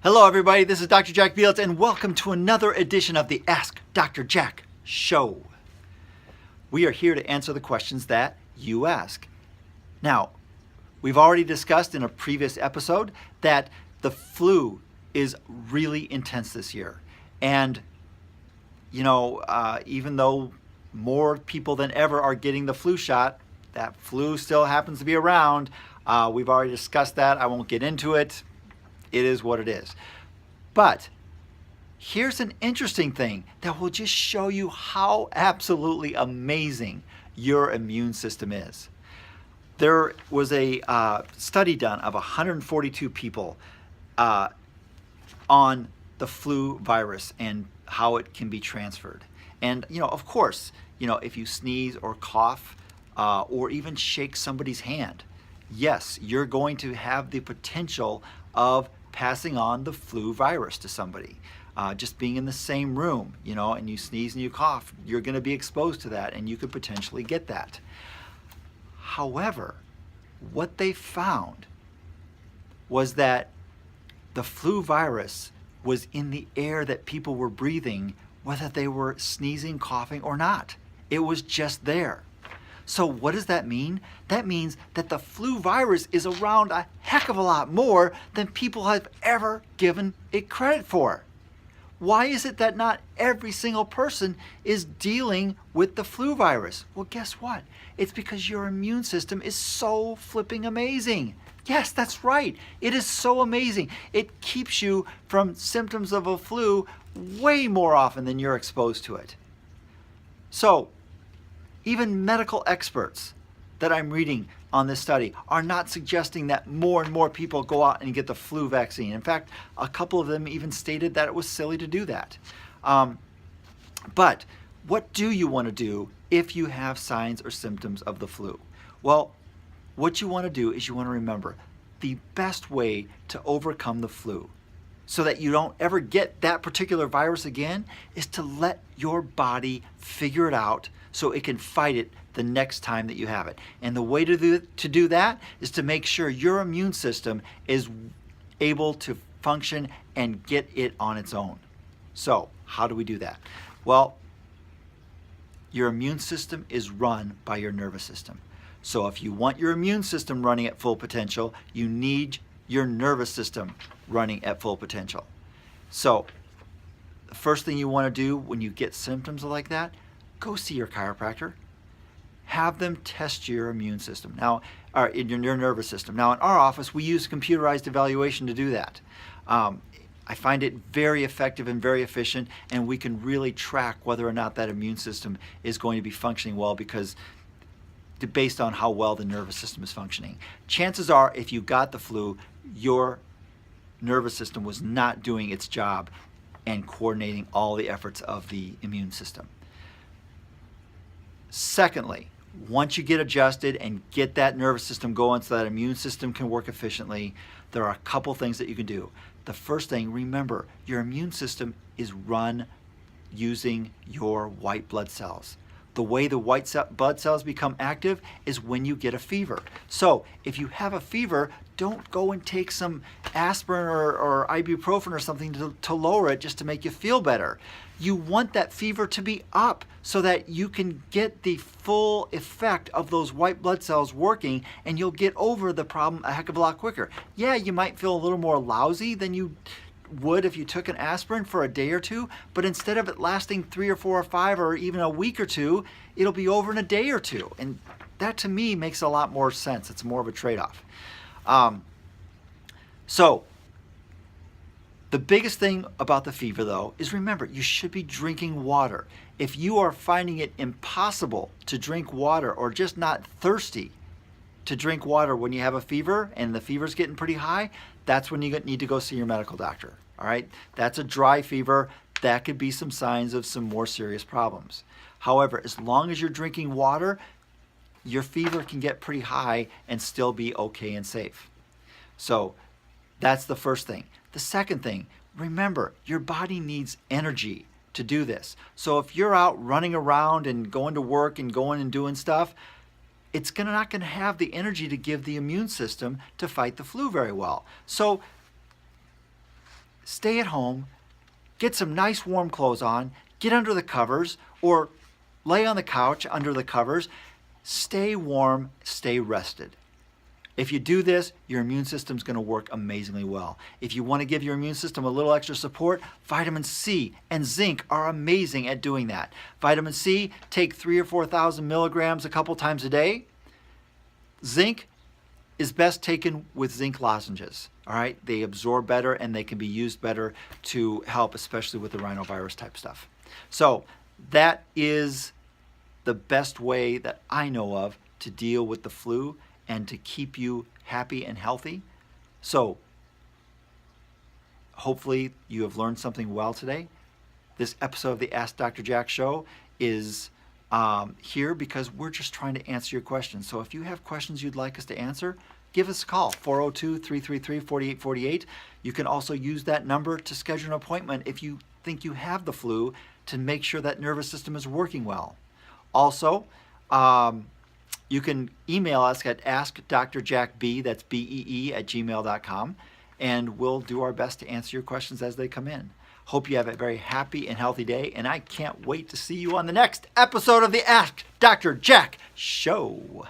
Hello everybody, this is Dr. Jack Belitz and welcome to another edition of the Ask Dr. Jack Show. We are here to answer the questions that you ask. Now, we've already discussed in a previous episode that the flu is really intense this year. And, even though more people than ever are getting the flu shot, that flu still happens to be around. We've already discussed that. I won't get into it. It is what it is. But here's an interesting thing that will just show you how absolutely amazing your immune system is. There was a study done of 142 people on the flu virus and how it can be transferred. And, of course, if you sneeze or cough or even shake somebody's hand, yes, you're going to have the potential of passing on the flu virus to somebody. Just being in the same room, and you sneeze and you cough, you're going to be exposed to that and you could potentially get that. However, what they found was that the flu virus was in the air that people were breathing, whether they were sneezing, coughing, or not. It was just there. So what does that mean? That means that the flu virus is around a heck of a lot more than people have ever given it credit for. Why is it that not every single person is dealing with the flu virus? Well, guess what? It's because your immune system is so flipping amazing. Yes, that's right. It is so amazing. It keeps you from symptoms of a flu way more often than you're exposed to it. So, even medical experts that I'm reading on this study are not suggesting that more and more people go out and get the flu vaccine. In fact, a couple of them even stated that it was silly to do that. But what do you want to do if you have signs or symptoms of the flu? Well, what you want to do is you want to remember the best way to overcome the flu so that you don't ever get that particular virus again is to let your body figure it out so it can fight it the next time that you have it. And the way to do that is to make sure your immune system is able to function and get it on its own. So, how do we do that? Well, your immune system is run by your nervous system. So if you want your immune system running at full potential, you need your nervous system running at full potential. So, the first thing you want to do when you get symptoms like that, go see your chiropractor. Have them test your immune system now, or in your nervous system. Now, in our office, we use computerized evaluation to do that. I find it very effective and very efficient, and we can really track whether or not that immune system is going to be functioning well because based on how well the nervous system is functioning. Chances are, if you got the flu, your nervous system was not doing its job and coordinating all the efforts of the immune system. Secondly, once you get adjusted and get that nervous system going so that immune system can work efficiently, there are a couple things that you can do. The first thing, remember, your immune system is run using your white blood cells. The way the white blood cells become active is when you get a fever. So if you have a fever, don't go and take some aspirin or ibuprofen or something to lower it just to make you feel better. You want that fever to be up so that you can get the full effect of those white blood cells working and you'll get over the problem a heck of a lot quicker. Yeah, you might feel a little more lousy than you would if you took an aspirin for a day or two, but instead of it lasting 3 or 4 or 5 or even a week or two, it'll be over in a day or two. And that to me makes a lot more sense. It's more of a trade-off. So the biggest thing about the fever though is remember, you should be drinking water. If you are finding it impossible to drink water or just not thirsty to drink water when you have a fever and the fever's getting pretty high, that's when you need to go see your medical doctor. All right, that's a dry fever. That could be some signs of some more serious problems. However, as long as you're drinking water, your fever can get pretty high and still be okay and safe. So that's the first thing. The second thing, remember, your body needs energy to do this. So if you're out running around and going to work and going and doing stuff, it's not going to have the energy to give the immune system to fight the flu very well. So stay at home, get some nice warm clothes on, get under the covers, or lay on the couch under the covers. Stay warm, stay rested. If you do this, your immune system is going to work amazingly well. If you want to give your immune system a little extra support, vitamin C and zinc are amazing at doing that. Vitamin C, take 3,000 or 4,000 milligrams a couple times a day. Zinc is best taken with zinc lozenges. All right, they absorb better and they can be used better to help, especially with the rhinovirus type stuff. So that is the best way that I know of to deal with the flu and to keep you happy and healthy. So hopefully you have learned something well today. This episode of the Ask Dr. Jack show is here because we're just trying to answer your questions. So if you have questions you'd like us to answer, give us a call, 402-333-4848. You can also use that number to schedule an appointment if you think you have the flu, to make sure that nervous system is working well. Also, you can email us at askdrjackb, that's B-E-E, @gmail.com, and we'll do our best to answer your questions as they come in. Hope you have a very happy and healthy day, and I can't wait to see you on the next episode of the Ask Dr. Jack show.